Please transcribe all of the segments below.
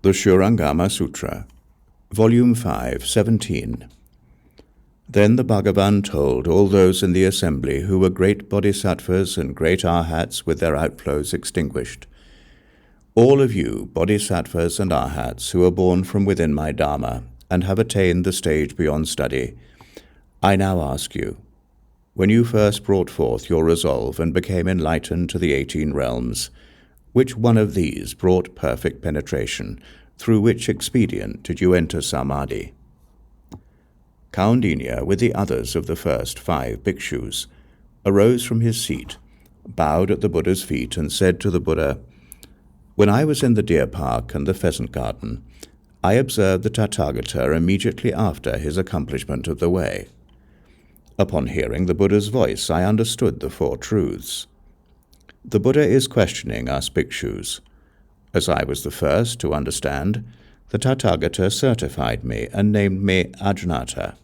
The Surangama Sutra, Volume 5, 17. Then the Bhagavan told all those in the assembly who were great bodhisattvas and great arhats with their outflows extinguished, all of you, bodhisattvas and arhats, who are born from within my Dharma and have attained the stage beyond study, I now ask you, when you first brought forth your resolve and became enlightened to the 18 realms, which one of these brought perfect penetration, through which expedient did you enter Samadhi? Kaundinya, with the others of the first 5 bhikshus, arose from his seat, bowed at the Buddha's feet, and said to the Buddha, When I was in the deer park and the pheasant garden, I observed the Tathagata immediately after his accomplishment of the way. Upon hearing the Buddha's voice, I understood the 4 truths. The Buddha is questioning us bhikshus. As I was the first to understand, the Tathagata certified me and named me Ajnata.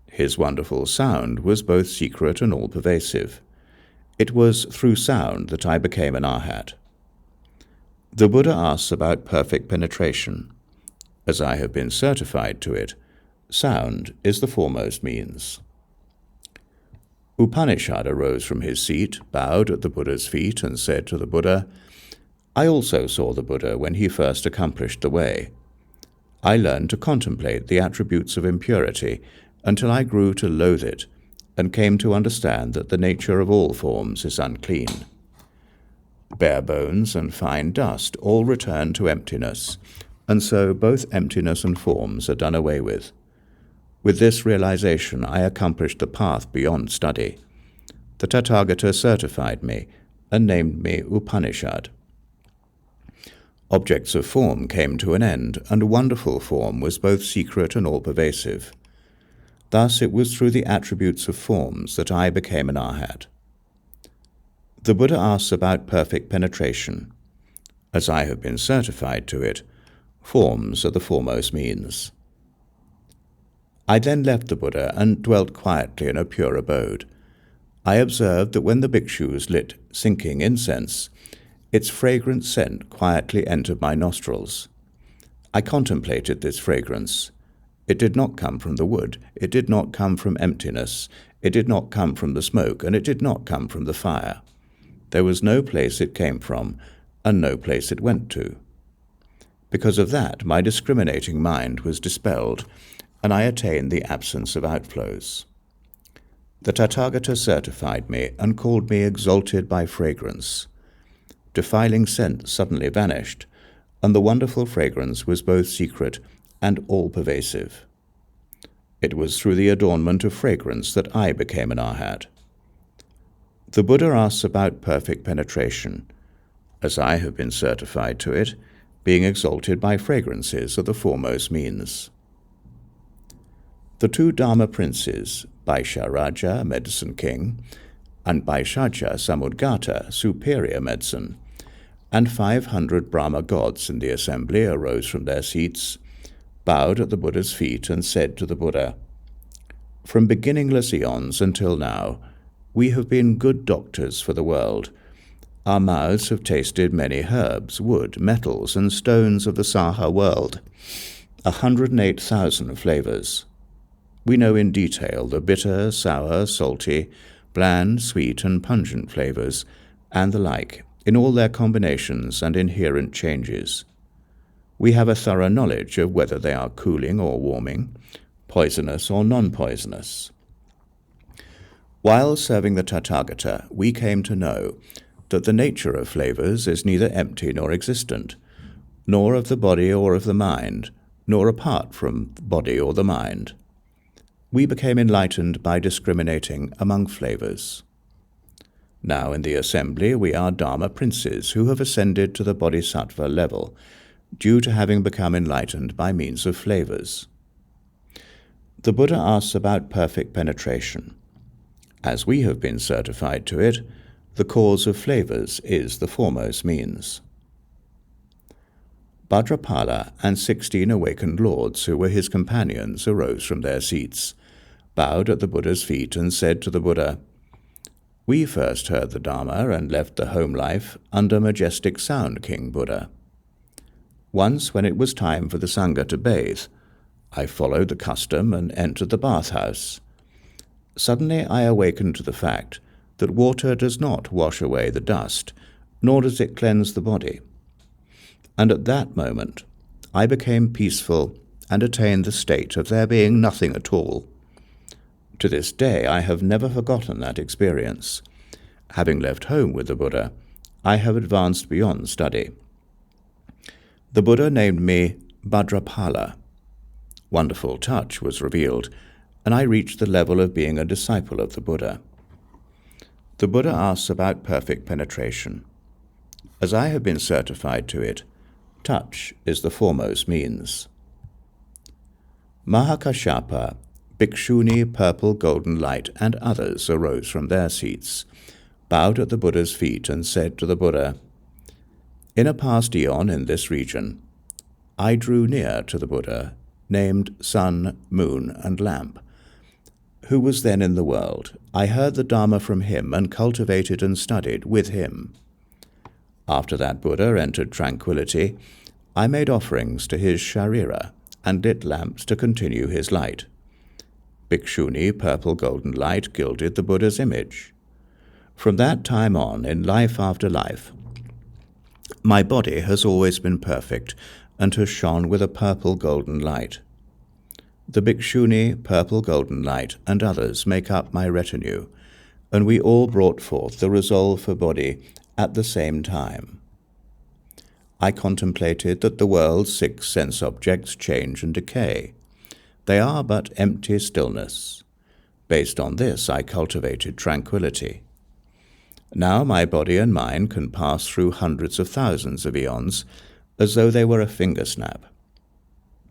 His wonderful sound was both secret and all-pervasive. It was through sound that I became an arhat. The Buddha asks about perfect penetration. As I have been certified to it, sound is the foremost means. Upanishad arose from his seat, bowed at the Buddha's feet, and said to the Buddha, I also saw the Buddha when he first accomplished the way. I learned to contemplate the attributes of impurity until I grew to loathe it, and came to understand that the nature of all forms is unclean. Bare bones and fine dust all return to emptiness, and so both emptiness and forms are done away with. With this realization, I accomplished the path beyond study. The Tathagata certified me and named me Upanishad. Objects of form came to an end, and wonderful form was both secret and all-pervasive. Thus it was through the attributes of forms that I became an arhat. The Buddha asks about perfect penetration. As I have been certified to it, forms are the foremost means. I then left the Buddha and dwelt quietly in a pure abode. I observed that when the bhikshus lit sinking incense, its fragrant scent quietly entered my nostrils. I contemplated this fragrance. It did not come from the wood, it did not come from emptiness, it did not come from the smoke, and it did not come from the fire. There was no place it came from, and no place it went to. Because of that, my discriminating mind was dispelled, and I attained the absence of outflows. The Tathagata certified me and called me exalted by fragrance. Defiling scent suddenly vanished, and the wonderful fragrance was both secret and all-pervasive. It was through the adornment of fragrance that I became an arhat. The Buddha asks about perfect penetration. As I have been certified to it, being exalted by fragrances are the foremost means. The 2 Dharma princes, Vaisharaja, medicine king, and Vaishaja Samudgata, superior medicine, and 500 Brahma gods in the assembly arose from their seats, bowed at the Buddha's feet, and said to the Buddha, From beginningless eons until now, we have been good doctors for the world. Our mouths have tasted many herbs, wood, metals, and stones of the Saha world, 108,000 flavors. We know in detail the bitter, sour, salty, bland, sweet, and pungent flavors, and the like, in all their combinations and inherent changes. We have a thorough knowledge of whether they are cooling or warming, poisonous or non-poisonous. While serving the Tathagata, we came to know that the nature of flavors is neither empty nor existent, nor of the body or of the mind, nor apart from the body or the mind. We became enlightened by discriminating among flavors. Now in the assembly we are Dharma princes who have ascended to the bodhisattva level, due to having become enlightened by means of flavors. The Buddha asks about perfect penetration. As we have been certified to it, the cause of flavors is the foremost means. Bhadrapala and 16 awakened lords who were his companions arose from their seats, bowed at the Buddha's feet, and said to the Buddha, We first heard the Dharma and left the home life under majestic sound, King Buddha. Once, when it was time for the Sangha to bathe, I followed the custom and entered the bathhouse. Suddenly I awakened to the fact that water does not wash away the dust, nor does it cleanse the body. And at that moment, I became peaceful and attained the state of there being nothing at all. To this day, I have never forgotten that experience. Having left home with the Buddha, I have advanced beyond study. The Buddha named me Bhadrapala. Wonderful touch was revealed, and I reached the level of being a disciple of the Buddha. The Buddha asks about perfect penetration. As I have been certified to it, touch is the foremost means. Mahakashyapa, Bhikshuni, Purple, Golden Light, and others arose from their seats, bowed at the Buddha's feet, and said to the Buddha, "In a past eon in this region, I drew near to the Buddha, named Sun, Moon, and Lamp, who was then in the world. I heard the Dharma from him and cultivated and studied with him. After that Buddha entered tranquility, I made offerings to his sharira and lit lamps to continue his light. Bhikshuni, Purple, Golden Light, gilded the Buddha's image. From that time on, in life after life, my body has always been perfect and has shone with a purple golden light. The Bhikshuni, Purple, Golden Light, and others make up my retinue, and we all brought forth the resolve for body at the same time. I contemplated that the world's 6 sense objects change and decay. They are but empty stillness. Based on this, I cultivated tranquility. Now my body and mind can pass through hundreds of thousands of eons as though they were a finger snap.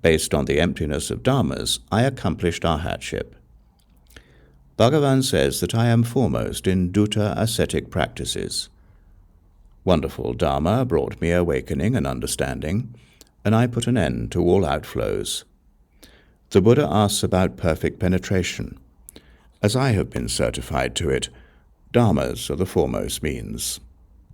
Based on the emptiness of dharmas, I accomplished arhatship. Bhagavan says that I am foremost in dutta ascetic practices. Wonderful Dharma brought me awakening and understanding, and I put an end to all outflows. The Buddha asks about perfect penetration. As I have been certified to it, dharmas are the foremost means.